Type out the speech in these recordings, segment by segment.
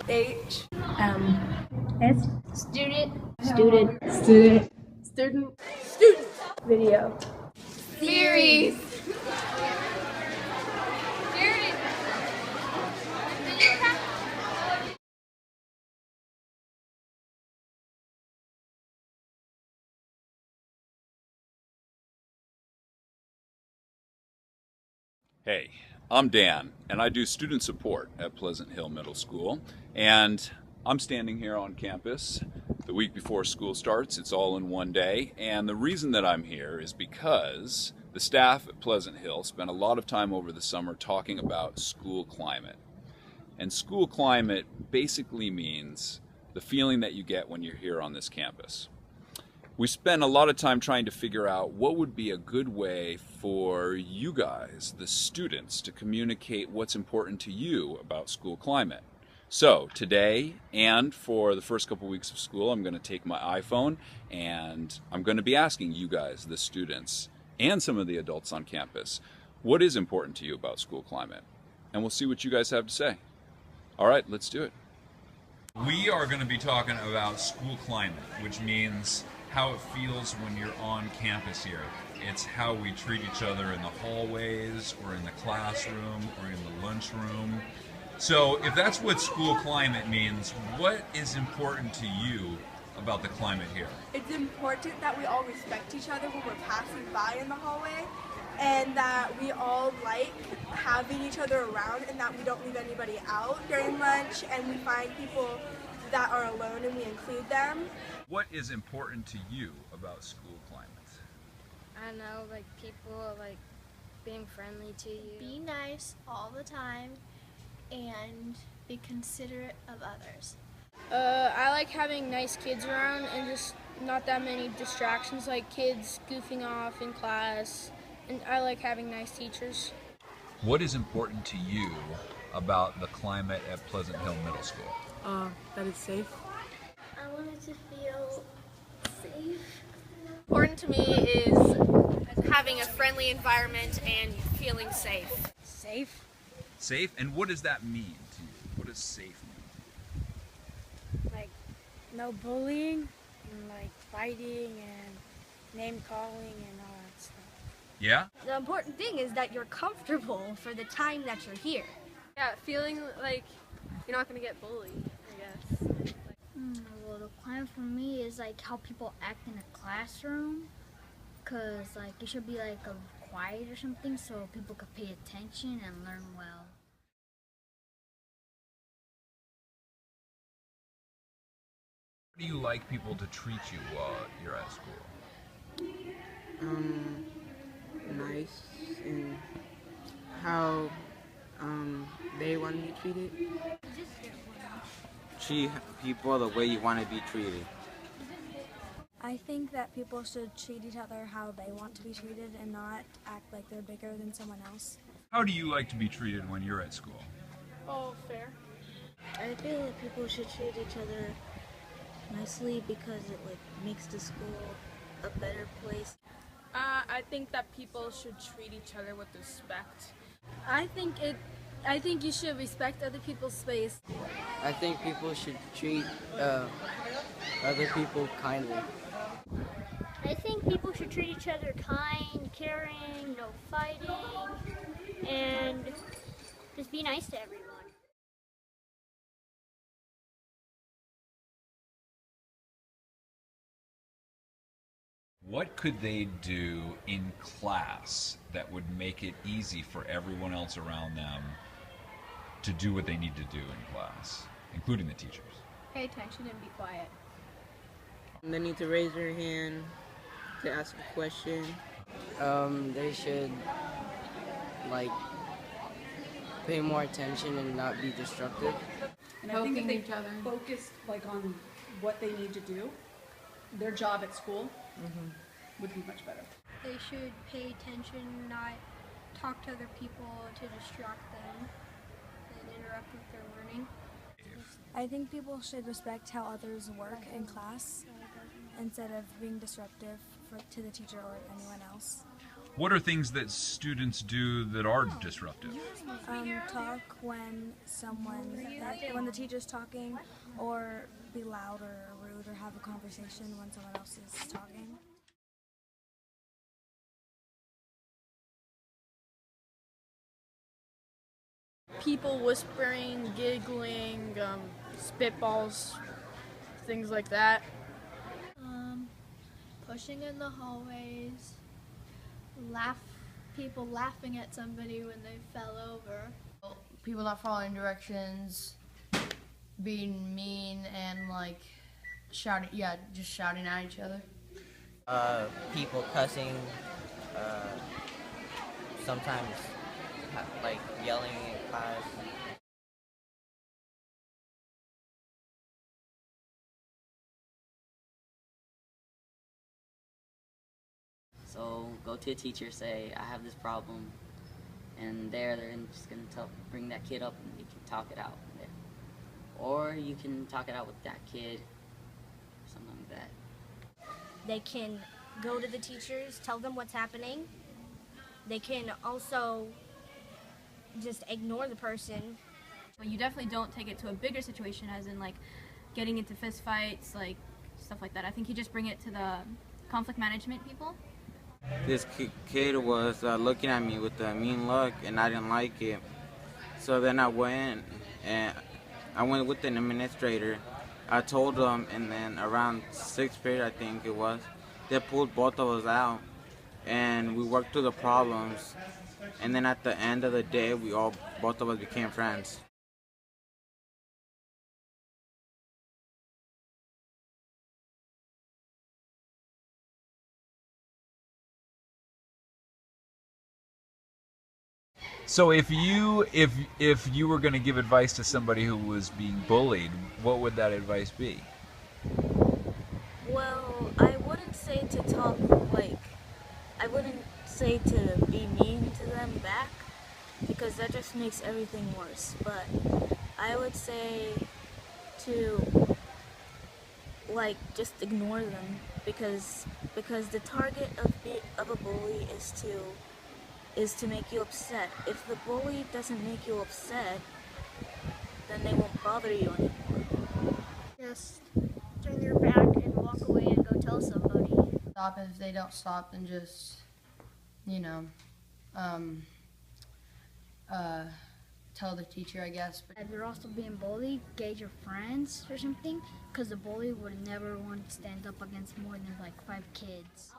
H S Student. student student student student video Series. Hey, I'm Dan, and I do student support at Pleasant Hill Middle School, and I'm standing here on campus the week before school starts. It's all in one day, and the reason that I'm here is because the staff at Pleasant Hill spent a lot of time over the summer talking about school climate. And school climate basically means the feeling that you get when you're here on this campus. We spent a lot of time trying to figure out what would be a good way for you guys, the students, to communicate what's important to you about school climate. So today and for the first couple weeks of school, I'm going to take my iPhone and I'm going to be asking you guys, the students, and some of the adults on campus, what is important to you about school climate? And we'll see what you guys have to say. All right, let's do it. We are going to be talking about school climate, which means how it feels when you're on campus here. It's how we treat each other in the hallways or in the classroom or in the lunchroom. So if that's what school climate means, what is important to you about the climate here? It's important that we all respect each other when we're passing by in the hallway, and that we all like having each other around, and that we don't leave anybody out during lunch, and we find people that are alone and we include them. What is important to you about school climate? I don't know, like people like being friendly to you. Be nice all the time and be considerate of others. I like having nice kids around and just not that many distractions, like kids goofing off in class, and I like having nice teachers. What is important to you about the climate at Pleasant Hill Middle School? That it's safe. I wanted to feel safe. Important to me is having a friendly environment and feeling safe. Safe? Safe? And what does that mean to you? What does safe mean? Like no bullying and like fighting and name calling and all that stuff. Yeah? The important thing is that you're comfortable for the time that you're here. Yeah, feeling like you're not going to get bullied, I guess. Well, the climate for me is like how people act in a classroom, cause like it should be like a quiet or something so people could pay attention and learn well. How do you like people to treat you while you're at school? Nice, and how they want to be treated. Treat people the way you want to be treated. I think that people should treat each other how they want to be treated and not act like they're bigger than someone else. How do you like to be treated when you're at school? Oh, fair. I feel that people should treat each other nicely because it like makes the school a better place. I think that people should treat each other with respect. I think you should respect other people's space. I think people should treat other people kindly. I think people should treat each other kind, caring, no fighting, and just be nice to everyone. What could they do in class that would make it easy for everyone else around them to do what they need to do in class, including the teachers? Pay attention and be quiet. They need to raise their hand to ask a question. They should like pay more attention and not be destructive. And I think if they focused like on what they need to do, their job at school would be much better. They should pay attention, not talk to other people to distract them and interrupt with their learning. I think people should respect how others work in class instead of being disruptive to the teacher or anyone else. What are things that students do that are disruptive? Talk when when the teacher's talking, or be loud or rude, or have a conversation when someone else is talking. People whispering, giggling, spitballs, things like that. Pushing in the hallways, people laughing at somebody when they fell over. People not following directions, being mean, and like shouting, just shouting at each other. People cussing, sometimes like yelling in class. So go to a teacher, say, I have this problem, and they're just going to bring that kid up and you can talk it out there. Or you can talk it out with that kid, or something like that. They can go to the teachers, tell them what's happening. They can also just ignore the person. But you definitely don't take it to a bigger situation, as in like getting into fist fights, like stuff like that. I think you just bring it to the conflict management people. This kid was looking at me with a mean look, and I didn't like it. So then I went with an administrator. I told them, and then around 6th period, I think it was, they pulled both of us out, and we worked through the problems. And then at the end of the day, both of us became friends. So if you were going to give advice to somebody who was being bullied, what would that advice be? Well, I wouldn't say to talk I wouldn't say to be mean to them back, because that just makes everything worse. But I would say to just ignore them, because the target of a bully is to make you upset. If the bully doesn't make you upset, then they won't bother you anymore. Just turn your back and walk away and go tell somebody. Stop, and if they don't stop, then just, tell the teacher, I guess. If you're also being bullied, gauge your friends or something, because the bully would never want to stand up against more than like 5 kids.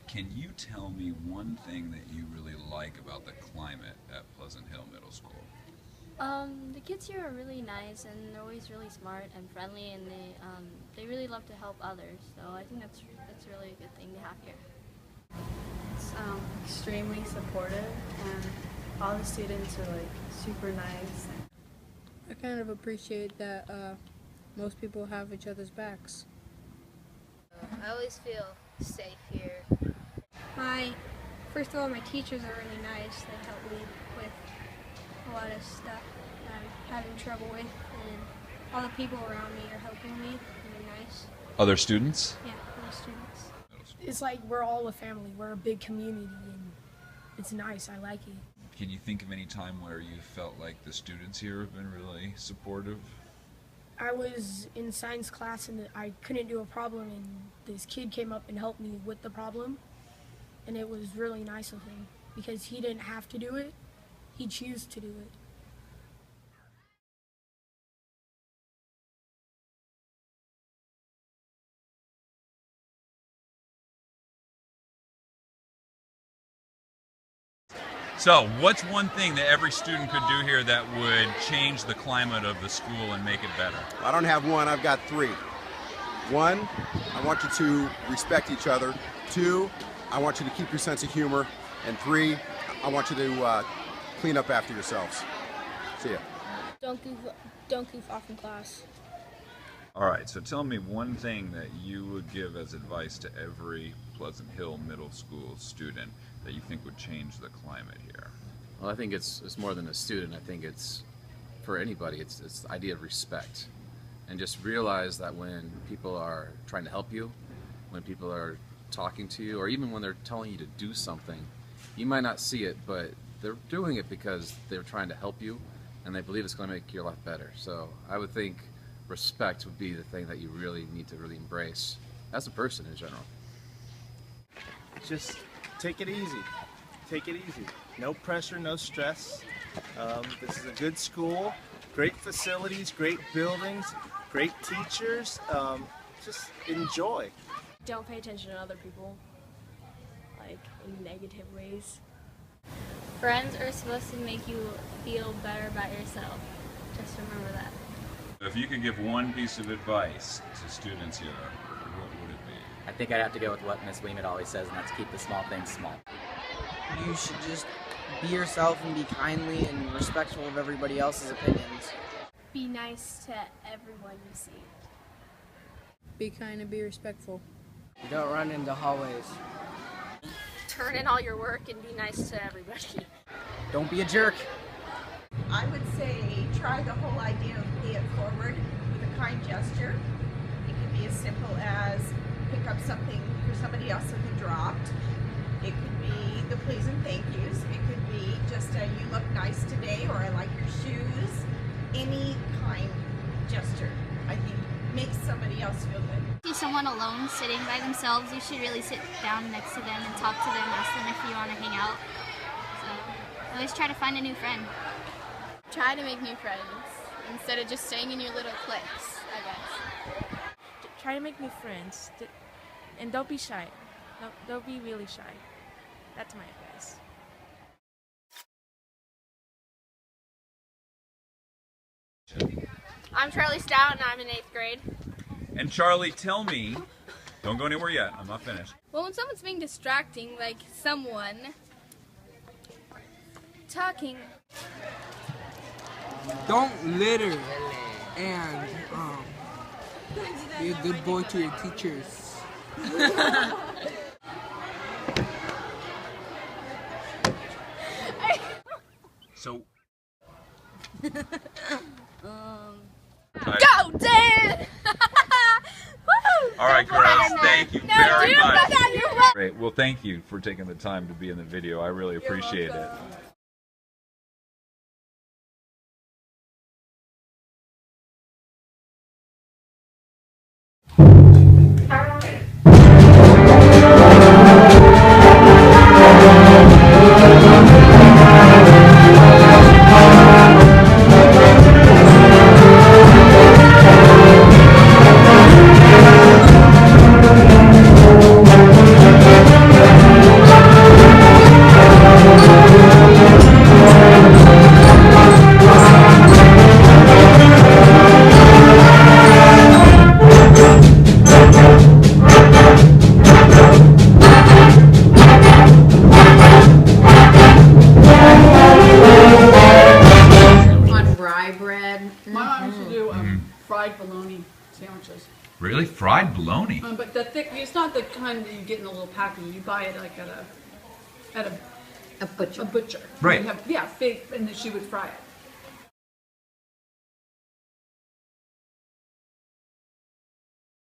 Can you tell me one thing that you really like about the climate at Pleasant Hill Middle School? The kids here are really nice, and they're always really smart and friendly, and they really love to help others. So I think that's really a good thing to have here. It's extremely supportive, and all the students are like super nice. I kind of appreciate that most people have each other's backs. I always feel safe here. First of all, my teachers are really nice. They help me with a lot of stuff that I'm having trouble with, and all the people around me are helping me, and they're nice. Other students? Yeah, other students. It's like we're all a family. We're a big community, and it's nice. I like it. Can you think of any time where you felt like the students here have been really supportive? I was in science class and I couldn't do a problem, and this kid came up and helped me with the problem, and it was really nice of him because he didn't have to do it, he chose to do it. So, what's one thing that every student could do here that would change the climate of the school and make it better? I don't have one, I've got 3. 1, I want you to respect each other. 2, I want you to keep your sense of humor. And 3, I want you to clean up after yourselves. See ya. Don't goof off in class. All right, so tell me one thing that you would give as advice to every Pleasant Hill Middle School student that you think would change the climate here. Well, I think it's more than a student. I think it's for anybody, it's the idea of respect. And just realize that when people are trying to help you, when people are talking to you, or even when they're telling you to do something, you might not see it, but they're doing it because they're trying to help you and they believe it's going to make your life better. So I would think respect would be the thing that you really need to really embrace as a person in general. Just take it easy. Take it easy. No pressure, no stress. This is a good school, great facilities, great buildings, great teachers. Just enjoy. Don't pay attention to other people, like in negative ways. Friends are supposed to make you feel better about yourself. Just remember that. If you could give one piece of advice to students here, what would it be? I think I'd have to go with what Miss Lehman always says, and that's keep the small things small. You should just be yourself and be kindly and respectful of everybody else's opinions. Be nice to everyone you see. Be kind and be respectful. Don't run into hallways. Turn in all your work and be nice to everybody. Don't be a jerk. I would say try the whole idea of pay it forward with a kind gesture. It could be as simple as pick up something for somebody else that they dropped. It could be the please and thank yous. It could be just a you look nice today, or I like your shoes. Any kind gesture, I think, makes somebody else feel good. See someone alone sitting by themselves, you should really sit down next to them and talk to them, ask them if you want to hang out. So always try to find a new friend. Try to make new friends instead of just staying in your little cliques, I guess. Try to make new friends, and don't be shy. Don't be really shy. That's my advice. I'm Charlie Stout and I'm in 8th grade. And Charlie, tell me, don't go anywhere yet, I'm not finished. Well, when someone's being distracting, like someone talking. Don't litter, and be a good boy to your teachers. So, Go, Dan! all right, girls, thank you very dude, much. you're welcome. Great. Well, thank you for taking the time to be in the video. I really appreciate it. Fried bologna sandwiches. Really? Fried bologna? But the thick, it's not the kind that you get in a little package. You buy it like at a butcher. Right. Yeah, big, and then she would fry it.